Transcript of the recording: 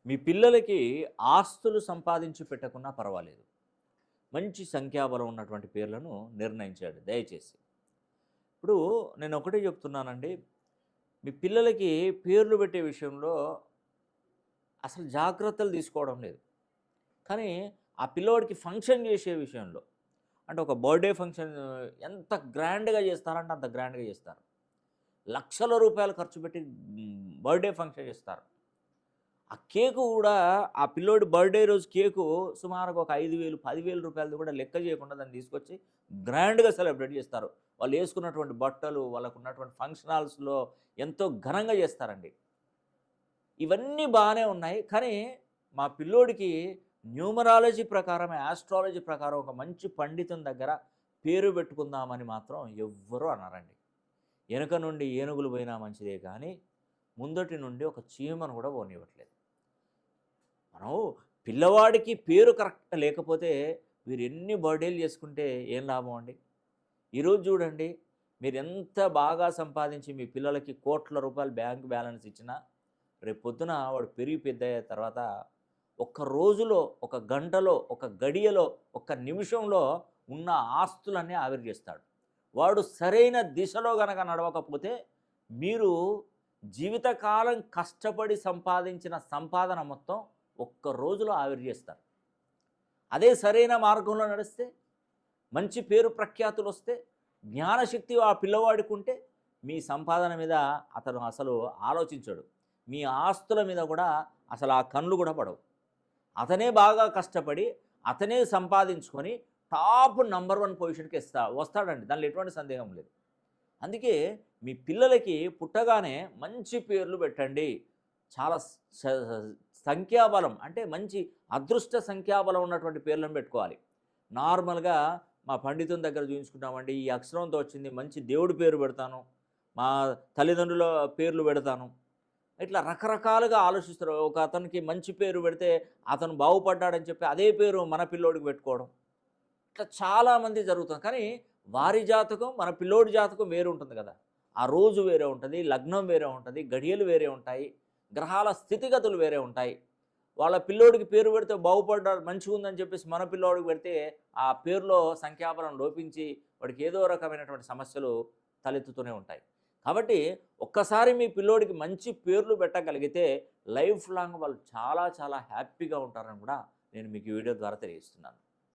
మీ పిల్లలకి ఆస్తులు సంపాదించి పెట్టకున్నా పర్వాలేదు. మంచి సంఖ్యాబలం ఉన్నటువంటి పేర్లను నిర్ణయించాడు దయచేసి. ఇప్పుడు నేను ఒకటే చెప్తున్నానండి. మీ పిల్లలకి పేర్లు పెట్టే విషయంలో అసలు జాగ్రత్తలు తీసుకోవడం లేదు. కానీ ఆ పిల్లోడికి ఫంక్షన్ చేసే విషయంలో అంటే ఒక బర్త్‌డే ఫంక్షన్ ఎంత గ్రాండ్‌గా చేస్తారంటే అంత గ్రాండ్‌గా చేస్తారు. లక్షల రూపాయలు ఖర్చు పెట్టి బర్త్‌డే ఫంక్షన్ చేస్తారు. ఆ కేకు గూడా ఆ పిల్లోడి బర్త్‌డే రోజు కేకు సుమారుగా ఒక 5,000, 10,000 రూపాయలది కూడా లెక్క చేయకుండా దాన్ని తీసుకొచ్చి గ్రాండ్‌గా సెలబ్రేట్ చేస్తారు. వాళ్ళేసుకున్నటువంటి బట్టలు, వాళ్ళకున్నటువంటి ఫంక్షన్ హాల్స్‌లో ఎంతో ఘనంగా చేస్తారండి. ఇవన్నీ బానే ఉన్నాయి. కానీ మా పిల్లోడికి న్యూమరాలజీ ప్రకారం, యాస్ట్రాలజీ ప్రకారం ఒక మంచి పండితుని దగ్గర పేరు పెట్టుకుందామని మాత్రం ఎవ్వరు అనరండి. ఎనక నుండి ఏనుగులు పోయినా మంచిదే కానీ, ముందటి నుండి ఒక చీమను కూడా పోనివ్వట్లేదు. మనం పిల్లవాడికి పేరు కరెక్ట్‌గా లేకపోతే మీరు ఎన్ని బర్త్‌డేలు చేసుకుంటే ఏం లాభం అండి? ఈరోజు చూడండి, మీరెంత బాగా సంపాదించి మీ పిల్లలకి కోట్ల రూపాయలు బ్యాంక్ బ్యాలెన్స్ ఇచ్చినా, రేపొద్దున వాడు పెరిగి పెద్దయ్య తర్వాత ఒక్క రోజులో, ఒక గంటలో, ఒక గడియలో, ఒక్క నిమిషంలో ఉన్న ఆస్తులన్నీ ఆవిరి చేస్తాడు. వాడు సరైన దిశలో గనక నడవకపోతే మీరు జీవితకాలం కష్టపడి సంపాదించిన సంపాదన మొత్తం ఒక్క రోజులో ఆవిరి చేస్తారు. అదే సరైన మార్గంలో నడిస్తే, మంచి పేరు ప్రఖ్యాతులొస్తే, జ్ఞానశక్తి ఆ పిల్లవాడికి ఉంటే, మీ సంపాదన మీద అతను అసలు ఆలోచించడు. మీ ఆస్తుల మీద కూడా అసలు ఆ కన్నులు కూడా పడవు. అతనే బాగా కష్టపడి, అతనే సంపాదించుకొని టాప్ నంబర్ 1 పొజిషన్‌కి వస్తాడండి. దానిలో ఎటువంటి సందేహం లేదు. అందుకే మీ పిల్లలకి పుట్టగానే మంచి పేర్లు పెట్టండి. చాలా స సంఖ్యాబలం అంటే మంచి అదృష్ట సంఖ్యాబలం ఉన్నటువంటి పేర్లను పెట్టుకోవాలి. నార్మల్‌గా మా పండితుని దగ్గర చూయించుకుంటామండి. ఈ అక్షరంతో వచ్చింది మంచి దేవుడి పేరు పెడతాను. మా తల్లిదండ్రుల పేర్లు పెడతాను. ఇట్లా రకరకాలుగా ఆలోచిస్తారు. ఒక అతనికి మంచి పేరు పెడితే అతను బాగుపడ్డాడని చెప్పి అదే పేరు మన పిల్లోడికి పెట్టుకోవడం. ఇట్లా చాలామంది జరుగుతుంది. కానీ వారి జాతకం, మన పిల్లోడి జాతకం వేరు ఉంటుంది కదా! ఆ రోజు వేరే ఉంటది. లగ్నం వేరే ఉంటది. గడియలు వేరే ఉంటాయి. గ్రహాల స్థితిగతులు వేరే ఉంటాయి. వాళ్ళ పిల్లోడికి పేరు పెడితే బాగుపడ్డాడు మంచిగుందని చెప్పేసి మన పిల్లోడికి పెడితే ఆ పేరులో సంఖ్యాబలం లోపించి వాడికి ఏదో రకమైనటువంటి సమస్యలు తలెత్తుతూనే ఉంటాయి. కాబట్టి ఒక్కసారి మీ పిల్లోడికి మంచి పేర్లు పెట్టగలిగితే లైఫ్ లాంగ్ వాళ్ళు చాలా చాలా హ్యాపీగా ఉంటారని కూడా నేను మీకు ఈ వీడియో ద్వారా తెలియజేస్తున్నాను.